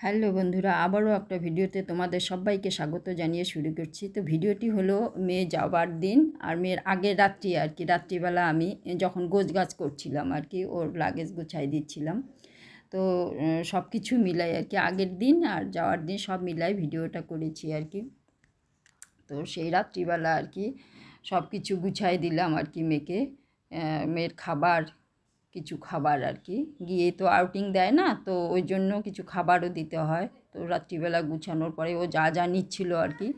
Hello বন্ধুরা, আবারও একটা ভিডিওতে তোমাদের সবাইকে স্বাগত জানিয়ে শুরু করছি। তো ভিডিওটি হলো মেয়ে যাওয়ার দিন আর মেয়ের আগের রাত্রি আর কি। রাত্রিবেলা আমি যখন গোছগাছ করছিলাম আর কি, ওর লাগেজ গুছাই দিচ্ছিলাম। তো সব কিছু মিলাই আর কি, আগের দিন আর যাওয়ার দিন সব মিলাই ভিডিওটা করেছি আর কি। তো সেই রাত্রিবেলা আর কি সব কিছু গুছাই দিলাম আর কি মেয়েকে। মেয়ের খাবার, কিছু খাবার আর কি, গিয়ে তো আউটিং দেয় না, তো ওই জন্য কিছু খাবারও দিতে হয়। তো রাত্রিবেলা গুছানোর পরে ও যা যা নিচ্ছিল আর কি,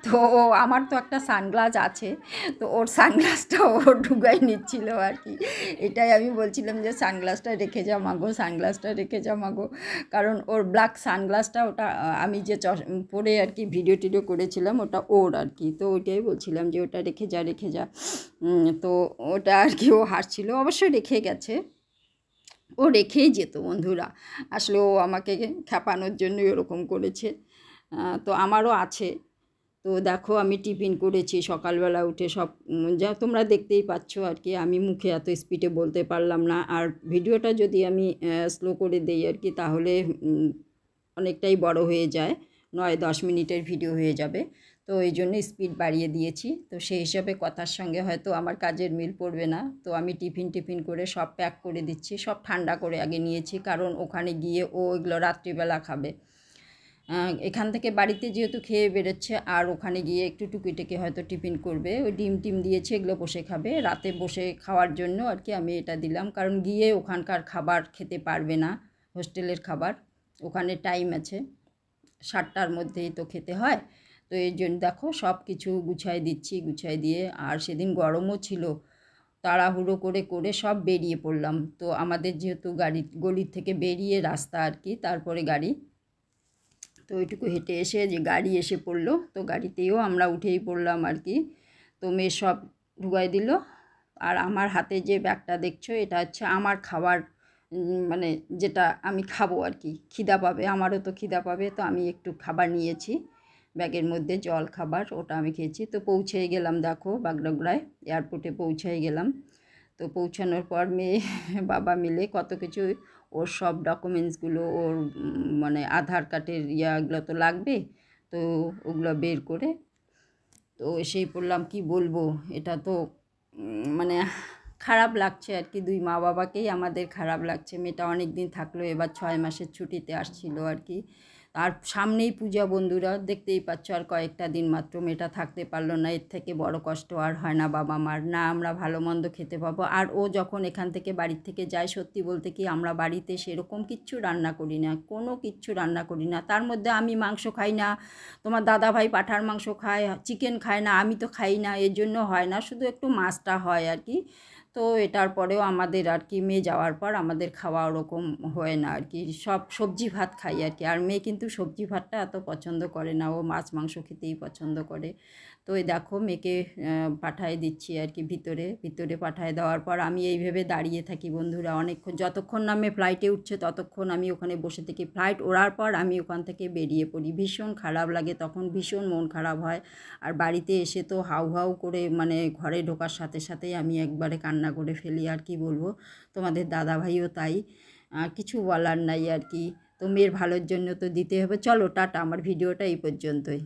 তো ও আমার তো একটা সানগ্লাস আছে, তো ওর সানগ্লাসটা ও ঢুকাই নিচ্ছিল আর কি। এটাই আমি বলছিলাম যে সানগ্লাসটা রেখে যা মাগো, সানগ্লাসটা রেখে যা মাগো, কারণ ওর ব্ল্যাক সানগ্লাসটা, ওটা আমি যে পরে আর কি ভিডিও টিডিও করেছিলাম ওটা ওর আর কি। তো ওইটাই বলছিলাম যে ওটা রেখে যা রেখে যা। তো ওটা আর কি ও হাসছিল, অবশ্যই রেখে গেছে, ও রেখেই যেত বন্ধুরা। আসলে ও আমাকে খেপানোর জন্য এরকম করেছে। তো আমারও আছে। তো দেখো আমি টিফিন করেছি সকালবেলা উঠে, সব যা তোমরা দেখতেই পাচ্ছ আর কি। আমি মুখে এত স্পিডে বলতে পারলাম না, আর ভিডিওটা যদি আমি স্লো করে দেই আর কি, তাহলে অনেকটাই বড় হয়ে যায়, 9-10 মিনিটের ভিডিও হয়ে যাবে। তো এই জন্য স্পিড বাড়িয়ে দিয়েছি। তো সেই হিসাবে কথার সঙ্গে হয়তো আমার কাজের মিল পড়বে না। তো আমি টিফিন করে সব প্যাক করে দিচ্ছি, সব ঠান্ডা করে আগে নিয়েছি, কারণ ওখানে গিয়ে ও এগুলো রাত্রিবেলা খাবে। এখান থেকে বাড়িতে যেহেতু খেয়ে বেরোচ্ছে, আর ওখানে গিয়ে একটু টুকিটাকি হয়তো টিফিন করবে, ওই ডিম টিম দিয়েছে, এগুলো বসে খাবে। রাতে বসে খাওয়ার জন্য আর কি আমি এটা দিলাম, কারণ গিয়ে ওখানকার খাবার খেতে পারবে না, হোস্টেলের খাবার। ওখানে টাইম আছে, 7টার মধ্যেই তো খেতে হয়। তো এই জন্য দেখো সব কিছু গুছাই দিচ্ছি, গুছাই দিয়ে, আর সেদিন গরমও ছিল, তাড়াহুড়ো করে করে সব বেরিয়ে পড়লাম। তো আমাদের যেহেতু গলির থেকে বেরিয়ে রাস্তা আর কি, তারপরে গাড়ি, তো ওইটুকু হেঁটে এসে যে গাড়ি এসে পড়লো, তো গাড়িতেও আমরা উঠেই পড়লাম আর কি। তো মেয়ে সব ঢুকাই দিল। আর আমার হাতে যে ব্যাগটা দেখছো, এটা হচ্ছে আমার খাবার, মানে যেটা আমি খাবো আর কি। খিদা পাবে, আমারও তো খিদা পাবে, তো আমি একটু খাবার নিয়েছি ব্যাগের মধ্যে, জল খাবার, ওটা আমি খেয়েছি। তো পৌঁছেই গেলাম দেখো বাগডোগরায়, এয়ারপোর্টে পৌঁছেই গেলাম। তো পৌঁছানোর পর মেয়ে বাবা মিলে কত কিছু, ওর সব ডকুমেন্টসগুলো, ওর মানে আধার কার্ডের ইয়াগুলো তো লাগবে, তো ওগুলো বের করে তো এসেই পড়লাম। কি বলবো, এটা তো মানে খারাপ লাগছে আর কি, দুই মা বাবাকেই আমাদের খারাপ লাগছে। মেয়েটা অনেক দিন থাকলো, এবার 6 মাসের ছুটিতে আসছিল আর কি। আর সামনেই পূজা বন্ধুরা, দেখতেই পাচ্ছ আর কয়েকটা দিন মাত্র, মেয়েটা থাকতে পারলো না। এর থেকে বড় কষ্ট আর হয় না বাবা মার, না আমরা ভালো মন্দ খেতে পাবো। আর ও যখন এখান থেকে বাড়ির থেকে যায়, সত্যি বলতে কি আমরা বাড়িতে সেরকম কিচ্ছু রান্না করি না, কোনো কিচ্ছু রান্না করি না। তার মধ্যে আমি মাংস খাই না, তোমার দাদা ভাই পাঁঠার মাংস খায়, চিকেন খায় না, আমি তো খাই না, এর জন্য হয় না, শুধু একটু মাছটা হয় আর কি। তো এটার পরেও আমাদের আর কি মেয়ে যাওয়ার পর আমাদের খাওয়া ওরকম হয় না আর কি, সব সবজি ভাত খাই আর কি। আর মেয়ে কিন্তু সবজি ভাতটা এত পছন্দ করে না, ও মাছ মাংস খেতেই পছন্দ করে। তো এই দেখো মেয়েকে পাঠায় দিচ্ছি আর কি ভিতরে, ভিতরে পাঠায় দেওয়ার পর আমি এই ভেবে দাঁড়িয়ে থাকি বন্ধুরা অনেকক্ষণ, যতক্ষণ না মেয়ে ফ্লাইটে উঠছে ততক্ষণ আমি ওখানে বসে থাকি। ফ্লাইট ওড়ার পর আমি ওখান থেকে বেরিয়ে পড়ি, ভীষণ খারাপ লাগে তখন, ভীষণ মন খারাপ হয়। আর বাড়িতে এসে তো হাউ হাউ করে, মানে ঘরে ঢোকার সাথে সাথেই আমি একবারে কান্না করে ফেলি। আর কি বলবো, তোমাদের দাদাভাইও তাই, আর কিছু বলার নাই আর কি। তো মেয়ের ভালোর জন্য তো দিতে হবে। চলো টাটা, আমার ভিডিওটা এই পর্যন্তই।